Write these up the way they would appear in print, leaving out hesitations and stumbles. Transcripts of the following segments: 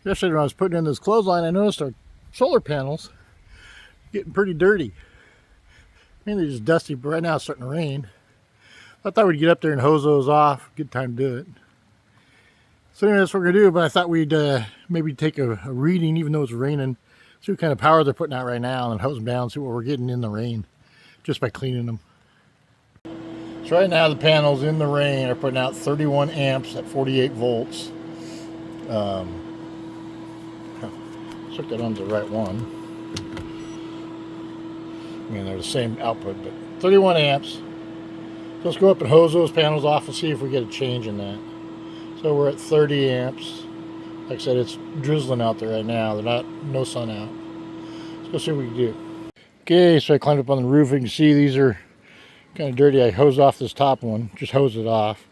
Yesterday when I was putting in this clothesline, I noticed our solar panels getting pretty dirty. Mainly just dusty, but right now it's starting to rain. I thought we'd get up there and hose those off. Good time to do it. So anyway, that's what we're going to do, but I thought we'd maybe take a reading, even though it's raining, see what kind of power they're putting out right now, and hose them down, see what we're getting in the rain, just by cleaning them. So right now the panels in the rain are putting out 31 amps at 48 volts. Check that on the right one. I mean, they're the same output, but 31 amps. So let's go up and hose those panels off and see if we get a change in that. So we're at 30 amps. Like I said, it's drizzling out there right now. No sun out. Let's go see what we can do. Okay, so I climbed up on the roof. You can see these are kind of dirty. I hosed off this top one, just hosed it off.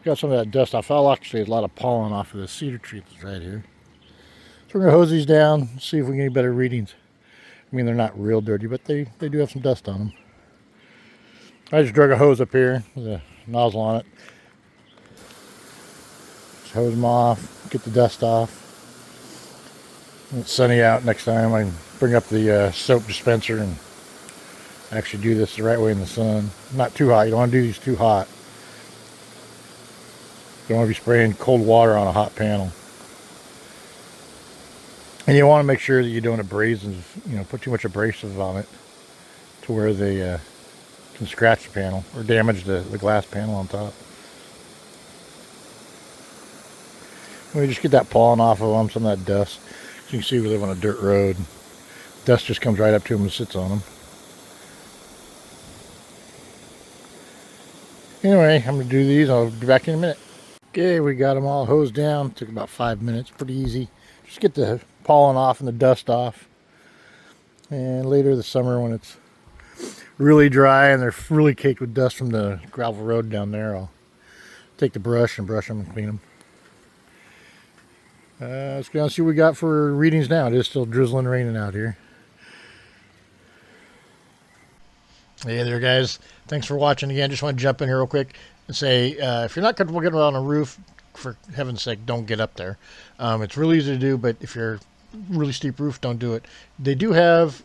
Got some of that dust off. I'll actually a lot of pollen off of the cedar tree that's right here. So we're going to hose these down, see if we can get better readings. I mean, they're not real dirty, but they do have some dust on them. I just drug a hose up here with a nozzle on it. Just hose them off, get the dust off. When it's sunny out next time, I can bring up the soap dispenser and actually do this the right way in the sun. Not too hot. You don't want to do these too hot. You don't want to be spraying cold water on a hot panel. And you want to make sure that you don't put too much abrasive on it to where they can scratch the panel or damage the glass panel on top. We just get that pollen off of them, some of that dust. So you can see we live on a dirt road. Dust just comes right up to them and sits on them. Anyway, I'm going to do these. I'll be back in a minute. Okay, we got them all hosed down. Took about 5 minutes. Pretty easy. Just get the pollen off and the dust off. And later this summer when it's really dry and they're really caked with dust from the gravel road down there, I'll take the brush and brush them and clean them. Let's go and see what we got for readings now. It is still drizzling, raining out here. Hey there, guys. Thanks for watching again. Just want to jump in here real quick and say, if you're not comfortable getting on a roof, for heaven's sake, don't get up there. It's really easy to do, but if you're really steep roof, don't do it. They do have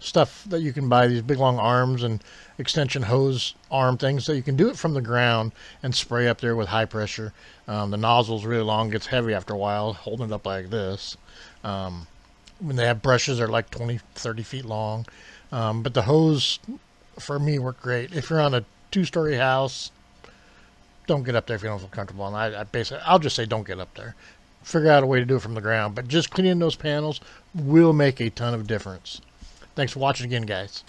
stuff that you can buy, these big long arms and extension hose arm things, so you can do it from the ground and spray up there with high pressure. The nozzle's really long, gets heavy after a while, holding it up like this. When they have brushes, they're like 20-30 feet long. But the hose for me worked great. If you're on a 2-story house, don't get up there if you don't feel comfortable. And I'll just say don't get up there. Figure out a way to do it from the ground. But just cleaning those panels will make a ton of difference. Thanks for watching again, guys.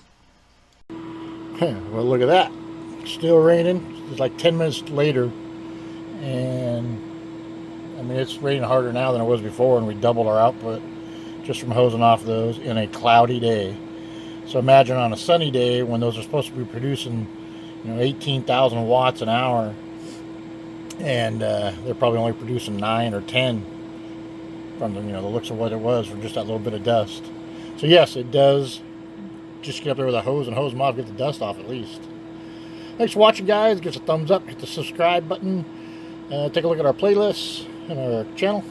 Well, look at that. Still raining. It's like 10 minutes later. And, I mean, it's raining harder now than it was before, and we doubled our output just from hosing off those in a cloudy day. So imagine on a sunny day when those are supposed to be producing, 18,000 watts an hour. And they're probably only producing 9 or 10 from the looks of what it was from just that little bit of dust. So yes, it does. Just get up there with a hose and hose them off, get the dust off at least. Thanks for watching, guys. Give us a thumbs up, hit the subscribe button, take a look at our playlists and our channel.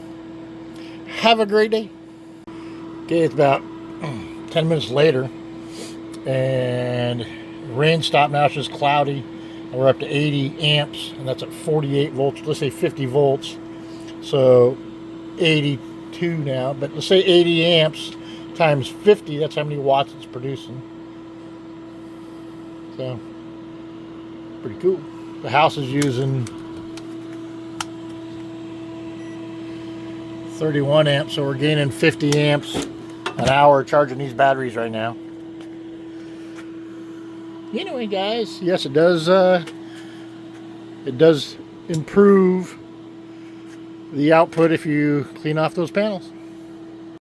Have a great day. Okay, it's about 10 minutes later, and rain stopped now. It's just cloudy. We're up to 80 amps, and that's at 48 volts. Let's say 50 volts. So 82 now, but let's say 80 amps times 50, that's how many watts it's producing. So, pretty cool. The house is using 31 amps, so we're gaining 50 amps an hour charging these batteries right now. Anyway, guys, yes, it does improve the output if you clean off those panels.